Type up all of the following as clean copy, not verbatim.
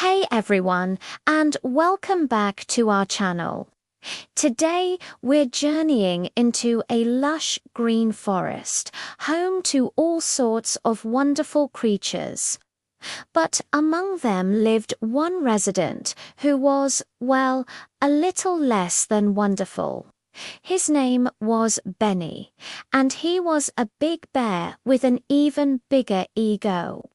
Hey everyone, and welcome back to our channel. Today we're journeying into a lush green forest, home to all sorts of wonderful creatures. But among them lived one resident who was, well, a little less than wonderful. His name was Benny, and he was a big bear with an even bigger ego.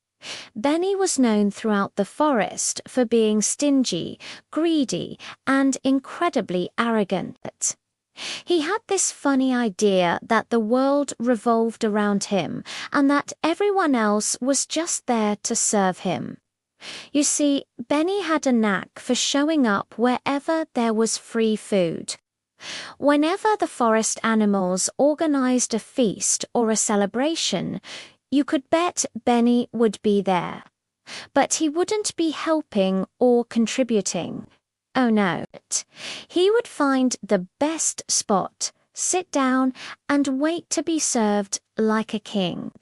Benny was known throughout the forest for being stingy, greedy, and incredibly arrogant. He had this funny idea that the world revolved around him and that everyone else was just there to serve him. You see, Benny had a knack for showing up wherever there was free food. Whenever the forest animals organized a feast or a celebration, you could bet Benny would be there. But he wouldn't be helping or contributing. Oh no. He would find the best spot, sit down, and wait to be served like a king.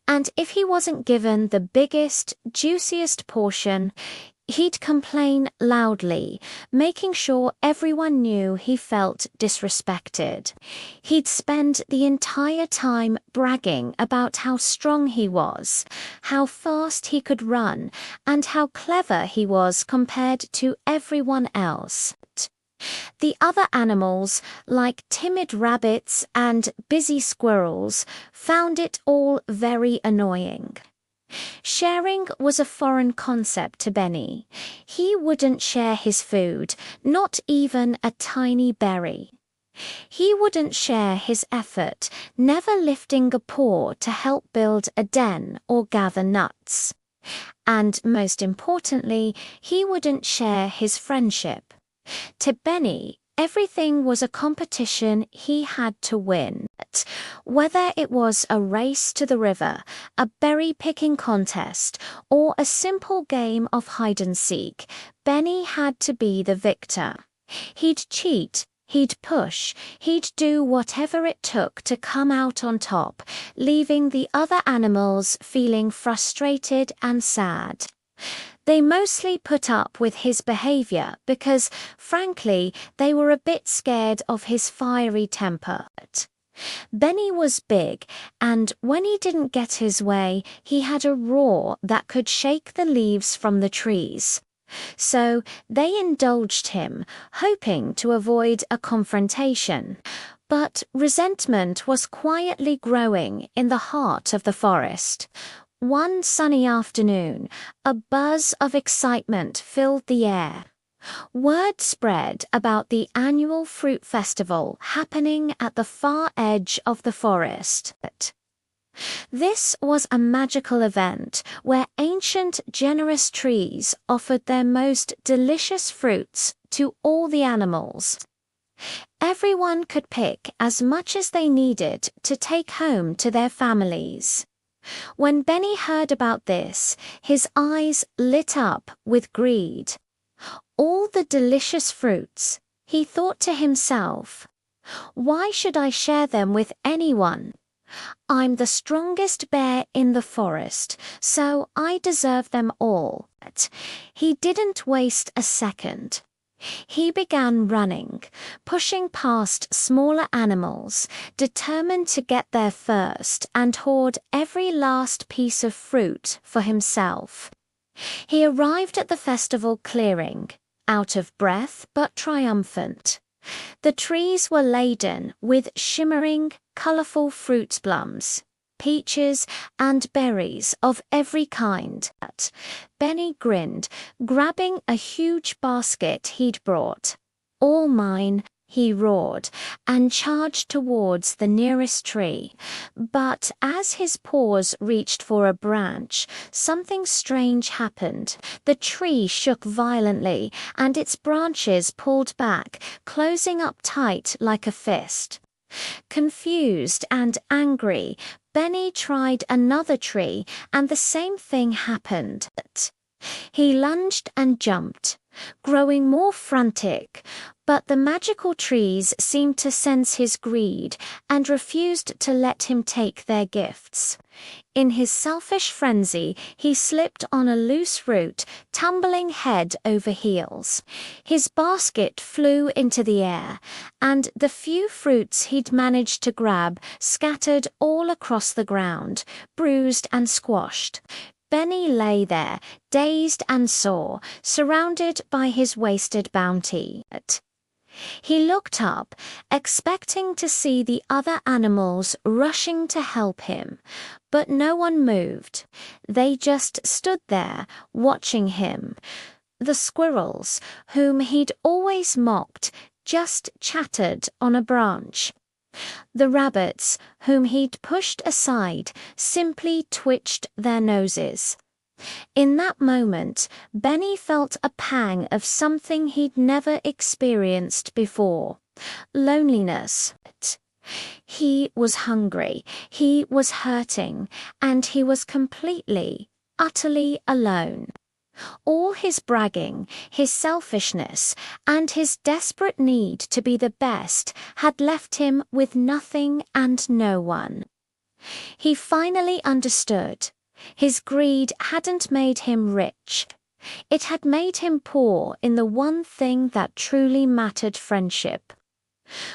And if he wasn't given the biggest, juiciest portion, he'd complain loudly, making sure everyone knew he felt disrespected. He'd spend the entire time bragging about how strong he was, how fast he could run, and how clever he was compared to everyone else. The other animals, like timid rabbits and busy squirrels, found it all very annoying. Sharing was a foreign concept to Benny. He wouldn't share his food, not even a tiny berry. He wouldn't share his effort, never lifting a paw to help build a den or gather nuts. And most importantly, he wouldn't share his friendship. To Benny, everything was a competition he had to win. Whether it was a race to the river, a berry-picking contest, or a simple game of hide-and-seek, Benny had to be the victor. He'd cheat, he'd push, he'd do whatever it took to come out on top, leaving the other animals feeling frustrated and sad. They mostly put up with his behavior because, frankly, they were a bit scared of his fiery temper. Benny was big, and when he didn't get his way, he had a roar that could shake the leaves from the trees. So they indulged him, hoping to avoid a confrontation. But resentment was quietly growing in the heart of the forest. One sunny afternoon, a buzz of excitement filled the air. Word spread about the annual fruit festival happening at the far edge of the forest. This was a magical event where ancient, generous trees offered their most delicious fruits to all the animals. Everyone could pick as much as they needed to take home to their families. When Benny heard about this, his eyes lit up with greed. All the delicious fruits, he thought to himself. Why should I share them with anyone? I'm the strongest bear in the forest, so I deserve them all. But he didn't waste a second. He began running, pushing past smaller animals, determined to get there first and hoard every last piece of fruit for himself. He arrived at the festival clearing, out of breath but triumphant. The trees were laden with shimmering, colorful fruit plums, peaches, and berries of every kind. Benny grinned, grabbing a huge basket he'd brought. "All mine," he roared, and charged towards the nearest tree. But as his paws reached for a branch, something strange happened. The tree shook violently, and its branches pulled back, closing up tight like a fist. Confused and angry, Benny tried another tree, and the same thing happened. He lunged and jumped, growing more frantic. But the magical trees seemed to sense his greed and refused to let him take their gifts. In his selfish frenzy, he slipped on a loose root, tumbling head over heels. His basket flew into the air, and the few fruits he'd managed to grab scattered all across the ground, bruised and squashed. Benny lay there, dazed and sore, surrounded by his wasted bounty. He looked up, expecting to see the other animals rushing to help him, but no one moved. They just stood there, watching him. The squirrels, whom he'd always mocked, just chattered on a branch. The rabbits, whom he'd pushed aside, simply twitched their noses. In that moment, Benny felt a pang of something he'd never experienced before: loneliness. He was hungry, he was hurting, and he was completely, utterly alone. All his bragging, his selfishness, and his desperate need to be the best had left him with nothing and no one. He finally understood. His greed hadn't made him rich. It had made him poor in the one thing that truly mattered: friendship.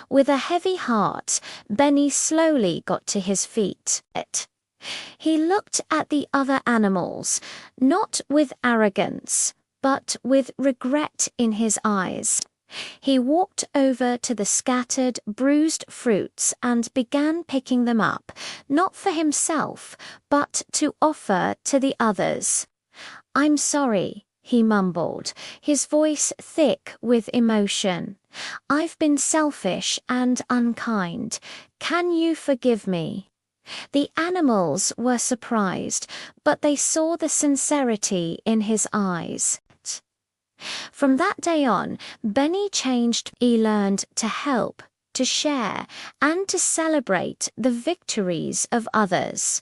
With a heavy heart, Benny slowly got to his feet. He looked at the other animals, not with arrogance, but with regret in his eyes. He walked over to the scattered, bruised fruits and began picking them up, not for himself, but to offer to the others. "I'm sorry," he mumbled, his voice thick with emotion. "I've been selfish and unkind. Can you forgive me?" The animals were surprised, but they saw the sincerity in his eyes. From that day on, Benny changed. He learned to help, to share, and to celebrate the victories of others.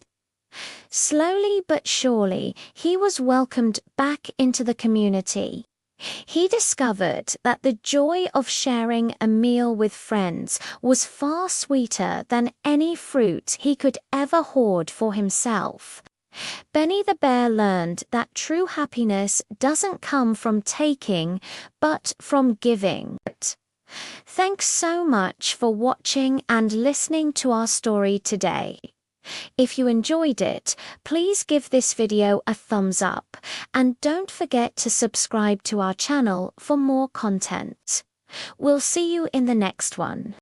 Slowly but surely, he was welcomed back into the community. He discovered that the joy of sharing a meal with friends was far sweeter than any fruit he could ever hoard for himself. Benny the Bear learned that true happiness doesn't come from taking, but from giving. Thanks so much for watching and listening to our story today. If you enjoyed it, please give this video a thumbs up, and don't forget to subscribe to our channel for more content. We'll see you in the next one.